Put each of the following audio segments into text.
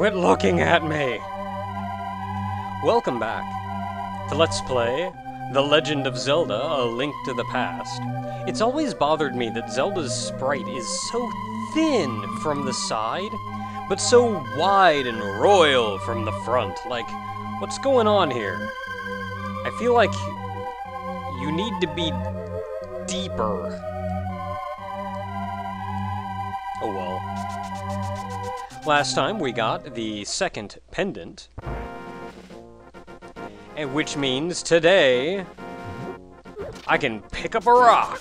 Quit looking at me! Welcome back to Let's Play The Legend of Zelda, A Link to the Past. It's always bothered me that Zelda's sprite is so thin from the side, but so wide and royal from the front. Like, what's going on here? I feel like you need to be deeper. Oh well. Last time we got the second pendant, and which means today I can pick up a rock.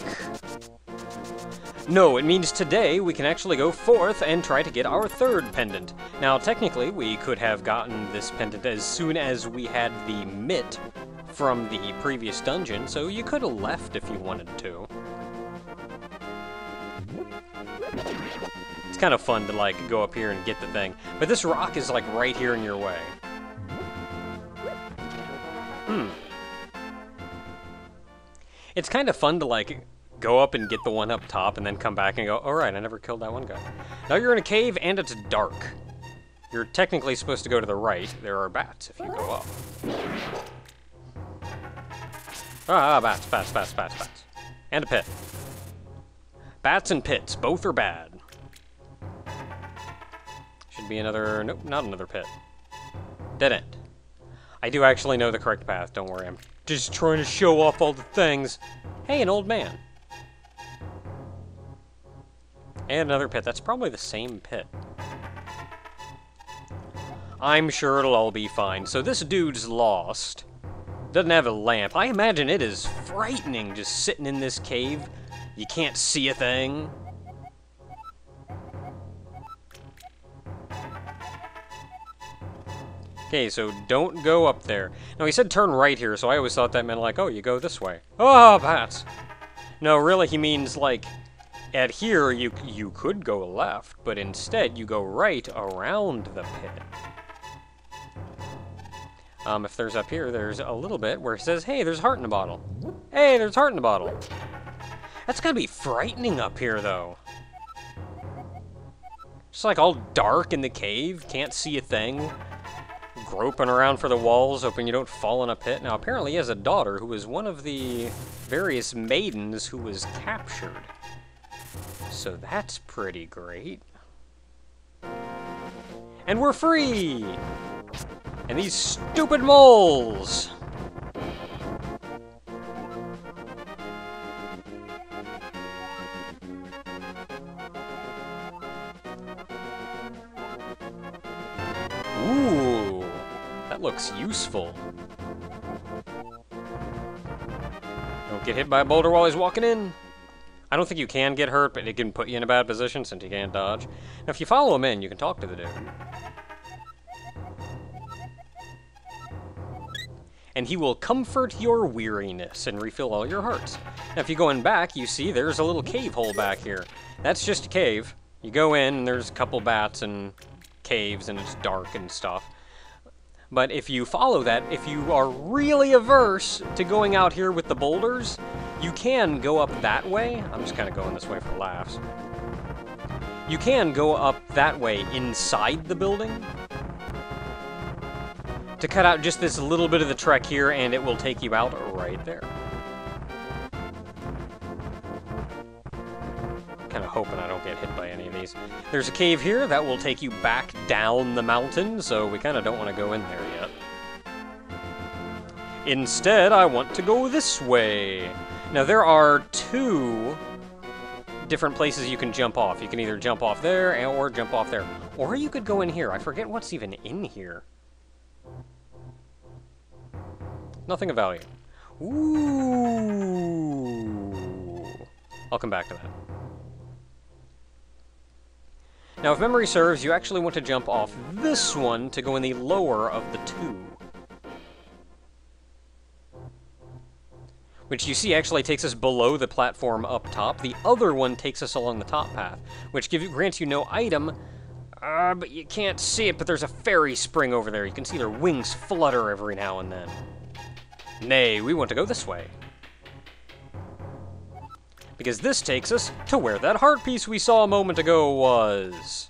No, it means today we can actually go forth and try to get our third pendant. Now, technically, we could have gotten this pendant as soon as we had the mitt from the previous dungeon, so you could have left if you wanted to. It's kind of fun to, like, go up here and get the thing. But this rock is, like, right here in your way. It's kind of fun to, like, go up and get the one up top and then come back and go, alright, I never killed that one guy. Now you're in a cave and it's dark. You're technically supposed to go to the right. There are bats if you go up. Bats. And a pit. Bats and pits, both are bad. Should be another... Nope, not another pit. Dead end. I do actually know the correct path, don't worry. I'm just trying to show off all the things. Hey, an old man. And another pit. That's probably the same pit. I'm sure it'll all be fine. So this dude's lost. Doesn't have a lamp. I imagine it is frightening just sitting in this cave. You can't see a thing. Okay, so don't go up there. Now, he said turn right here, so I always thought that meant like, oh, you go this way. Oh, bats! No, really, he means, like, at here, you could go left, but instead, you go right around the pit. If there's up here, there's a little bit where it says, hey, there's heart in a bottle. Hey, there's heart in a bottle. That's gonna be frightening up here, though. Just, like, all dark in the cave, can't see a thing. Groping around for the walls, hoping you don't fall in a pit. Now, apparently he has a daughter who is one of the various maidens who was captured. So that's pretty great. And we're free! And these stupid moles! Ooh! That looks useful. Don't get hit by a boulder while he's walking in. I don't think you can get hurt, but it can put you in a bad position since you can't dodge. Now, if you follow him in, you can talk to the dude. And he will comfort your weariness and refill all your hearts. Now, if you go in back, you see there's a little cave hole back here. That's just a cave. You go in, and there's a couple bats and caves, and it's dark and stuff. But if you follow that, if you are really averse to going out here with the boulders, you can go up that way. I'm just kind of going this way for laughs. You can go up that way inside the building to cut out just this little bit of the trek here, and it will take you out right there. Kind of hoping I don't get hit by any of these. There's a cave here that will take you back down the mountain, so we kind of don't want to go in there yet. Instead, I want to go this way. Now, there are two different places you can jump off. You can either jump off there or jump off there. Or you could go in here. I forget what's even in here. Nothing of value. Ooh. I'll come back to that. Now, if memory serves, you actually want to jump off this one to go in the lower of the two. Which you see actually takes us below the platform up top. The other one takes us along the top path, which grants you no item, but you can't see it, but there's a fairy spring over there. You can see their wings flutter every now and then. Nay, we want to go this way. because this takes us to where that heart piece we saw a moment ago was.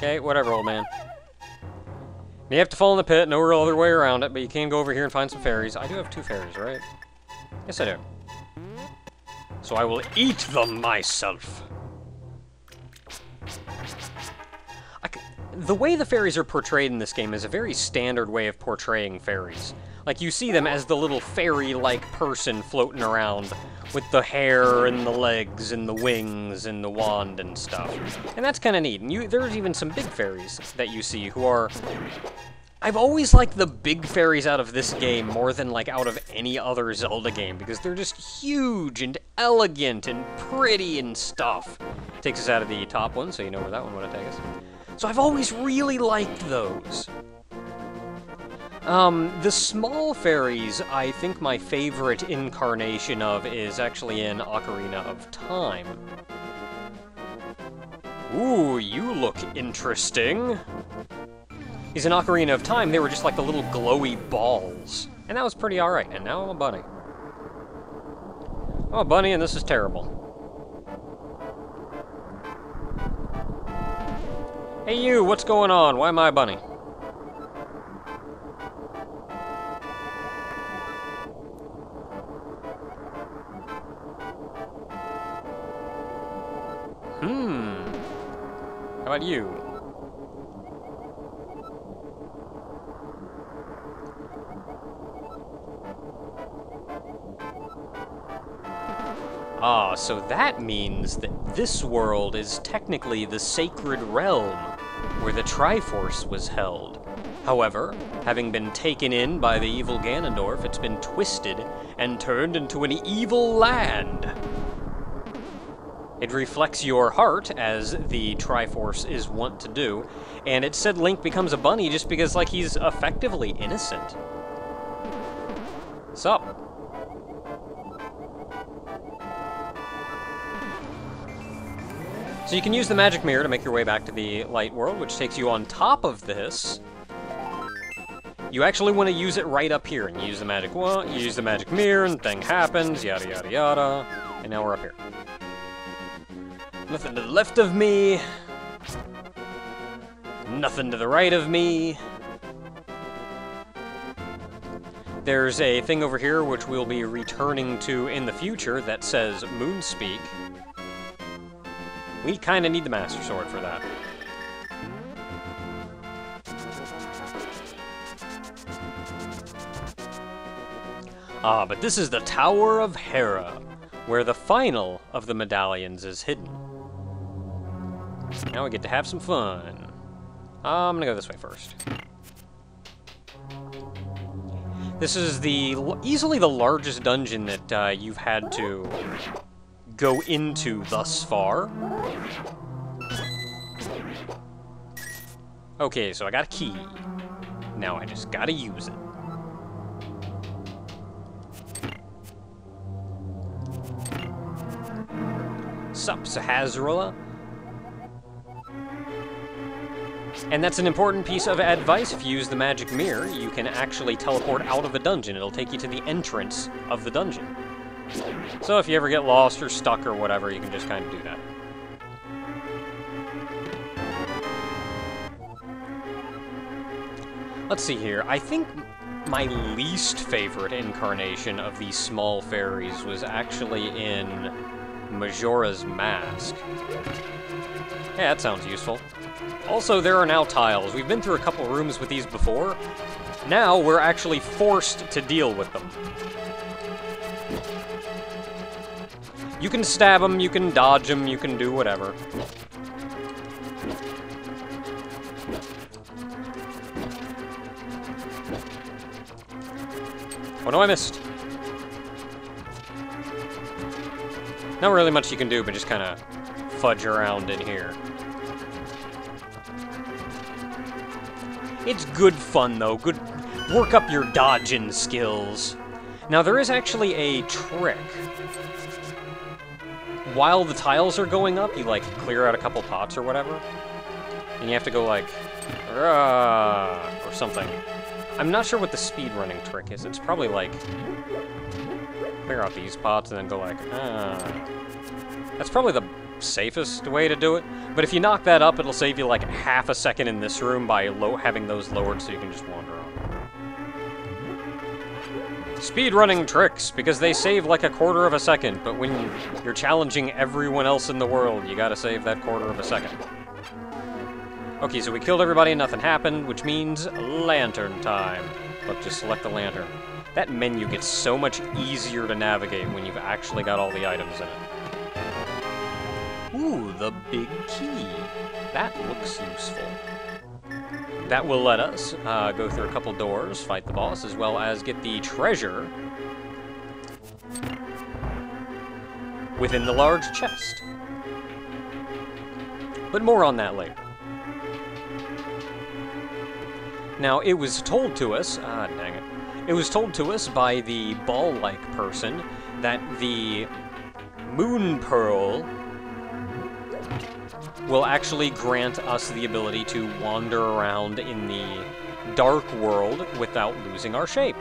Okay, whatever, old man. You have to fall in the pit, no real other way around it, but you can go over here and find some fairies. I do have 2 fairies, right? Yes, I do. So I will eat them myself. The way the fairies are portrayed in this game is a very standard way of portraying fairies. Like, you see them as the little fairy-like person floating around with the hair and the legs and the wings and the wand and stuff. And that's kind of neat. And there's even some big fairies that you see who are... I've always liked the big fairies out of this game more than, like, out of any other Zelda game, because they're just huge and elegant and pretty and stuff. Takes us out of the top one, so you know where that one would take us. So I've always really liked those. The small fairies, I think my favorite incarnation of is actually in Ocarina of Time. Ooh, you look interesting. Because in Ocarina of Time, they were just like the little glowy balls. And that was pretty alright, and now I'm a bunny. I'm a bunny, and this is terrible. Hey you, what's going on? Why am I a bunny? How about you? Ah, so that means that this world is technically the sacred realm where the Triforce was held. However, having been taken in by the evil Ganondorf, it's been twisted and turned into an evil land. It reflects your heart, as the Triforce is wont to do, and it said Link becomes a bunny just because, like, he's effectively innocent. Sup? So you can use the magic mirror to make your way back to the light world, which takes you on top of this. You actually want to use it right up here, and you use the magic wand, you use the magic mirror, and thing happens, yada yada yada, and now we're up here. Nothing to the left of me. Nothing to the right of me. There's a thing over here which we'll be returning to in the future that says Moonspeak. We kind of need the Master Sword for that. Ah, but this is the Tower of Hera, where the final of the medallions is hidden. Now we get to have some fun. I'm gonna go this way first. This is easily the largest dungeon that you've had to go into thus far. Okay, so I got a key. Now I just gotta use it. Sup, Sahazrula? And that's an important piece of advice. If you use the magic mirror, you can actually teleport out of a dungeon. It'll take you to the entrance of the dungeon. So if you ever get lost or stuck or whatever, you can just kind of do that. Let's see here. I think my least favorite incarnation of these small fairies was actually in Majora's Mask. Yeah, that sounds useful. Also, there are now tiles. We've been through a couple rooms with these before. Now we're actually forced to deal with them. You can stab them, you can dodge them, you can do whatever. Oh no, I missed. Not really much you can do, but just kind of fudge around in here. It's good fun, though. Good. Work up your dodging skills. Now, there is actually a trick. While the tiles are going up, you, like, clear out a couple pots or whatever. And you have to go, like, or something. I'm not sure what the speedrunning trick is. It's probably, like, clear out these pots and then go, like, That's probably the safest way to do it. But if you knock that up, it'll save you like half a second in this room by having those lowered so you can just wander on. Speedrunning tricks, because they save like a quarter of a second, but when you're challenging everyone else in the world, you gotta save that quarter of a second. Okay, so we killed everybody and nothing happened, which means lantern time. Look, just select the lantern. That menu gets so much easier to navigate when you've actually got all the items in it. Ooh, the big key. That looks useful. That will let us go through a couple doors, fight the boss, as well as get the treasure within the large chest. But more on that later. Now, it was told to us, dang it. It was told to us by the ball-like person that the Moon Pearl will actually grant us the ability to wander around in the dark world without losing our shape.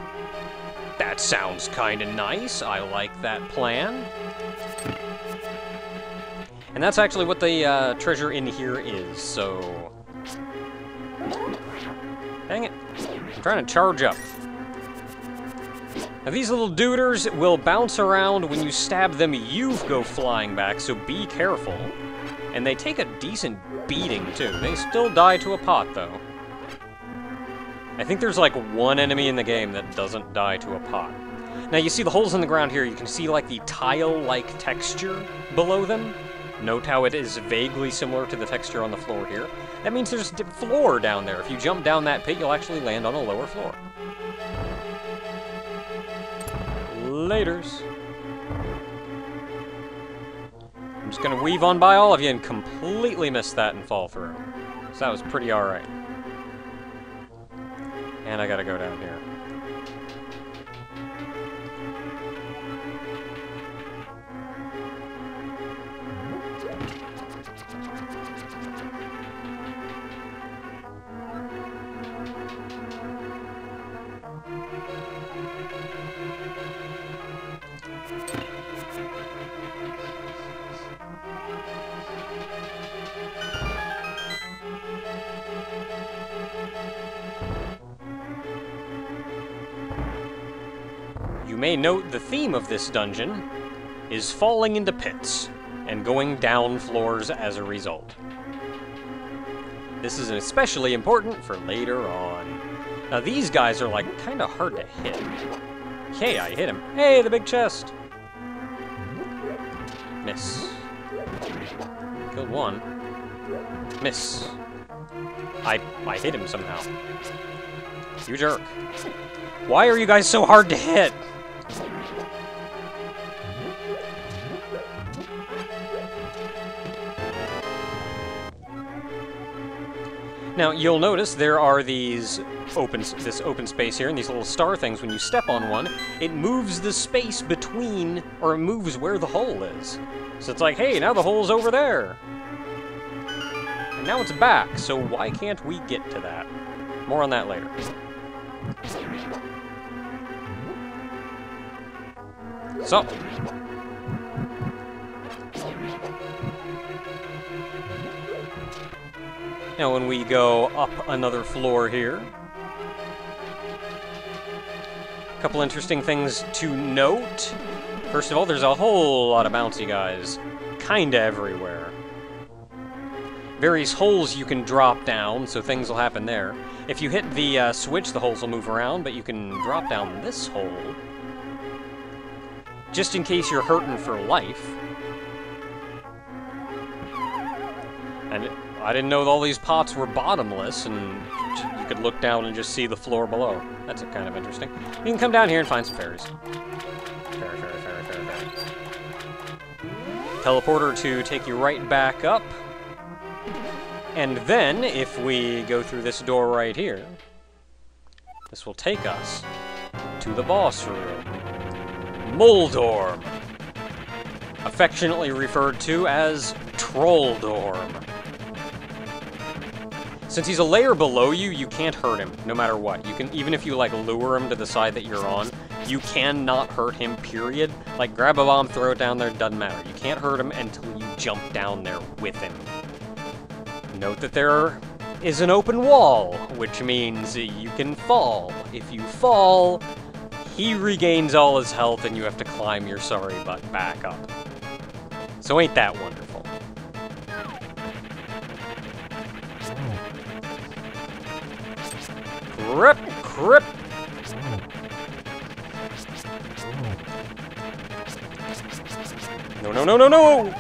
That sounds kinda nice. I like that plan. And that's actually what the treasure in here is, so... Dang it. I'm trying to charge up. Now these little duders will bounce around. When you stab them, you go flying back, so be careful. And they take a decent beating, too. They still die to a pot, though. I think there's like one enemy in the game that doesn't die to a pot. Now you see the holes in the ground here. You can see like the tile-like texture below them. Note how it is vaguely similar to the texture on the floor here. That means there's a floor down there. If you jump down that pit, you'll actually land on a lower floor. Laters. I'm just gonna weave on by all of you and completely miss that and fall through. So that was pretty alright. And I gotta go down here. You may note the theme of this dungeon is falling into pits and going down floors as a result. This is especially important for later on. Now these guys are like kind of hard to hit. Hey, I hit him. Hey, the big chest. Miss. Killed one. Miss. I hit him somehow. You jerk. Why are you guys so hard to hit? Now, you'll notice there are these this open space here, and these little star things. When you step on one, it moves the space between, or it moves where the hole is. So it's like, hey, now the hole's over there. And now it's back, so why can't we get to that? More on that later. So. Now when we go up another floor here, a couple interesting things to note. First of all, there's a whole lot of bouncy guys, kinda everywhere. Various holes you can drop down, so things will happen there. If you hit the switch, the holes will move around, but you can drop down this hole, just in case you're hurting for life. And I didn't know that all these pots were bottomless, and you could look down and just see the floor below. That's kind of interesting. You can come down here and find some fairies. Fairy. Teleporter to take you right back up. And then, if we go through this door right here, this will take us to the boss room. Moldorm. Affectionately referred to as Trolldorm. Since he's a layer below you, you can't hurt him, no matter what. You can, even if you, like, lure him to the side that you're on, you cannot hurt him, period. Like, grab a bomb, throw it down there, doesn't matter. You can't hurt him until you jump down there with him. Note that there is an open wall, which means you can fall. If you fall, he regains all his health and you have to climb your sorry butt back up. So ain't that wonderful? Crip, crip. No, no, no, no, no!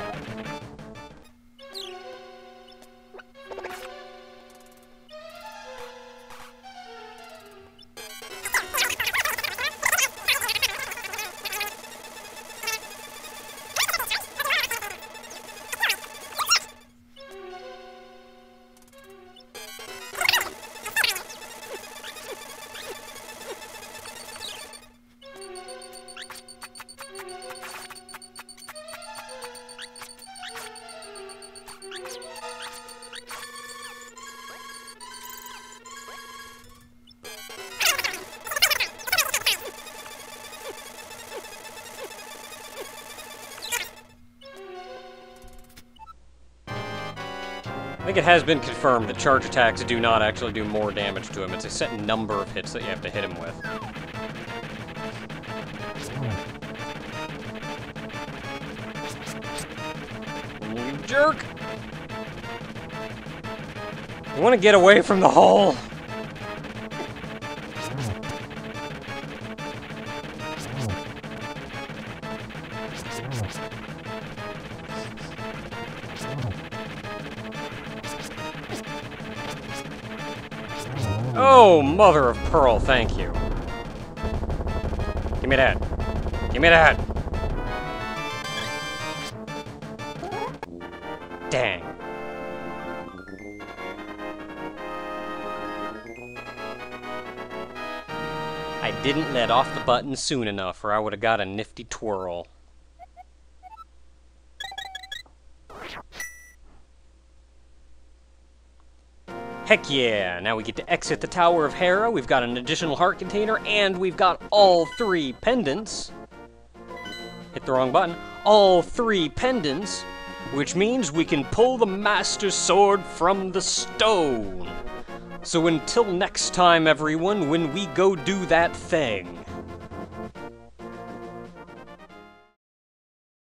I think it has been confirmed that charge attacks do not actually do more damage to him. It's a set number of hits that you have to hit him with. You jerk! You want to get away from the hole? Oh, mother of pearl, thank you. Give me that. Give me that. Dang. I didn't let off the button soon enough, or I would have got a nifty twirl. Heck yeah! Now we get to exit the Tower of Hera, we've got an additional heart container, and we've got all 3 pendants. Hit the wrong button. All 3 pendants, which means we can pull the Master Sword from the stone. So until next time, everyone, when we go do that thing,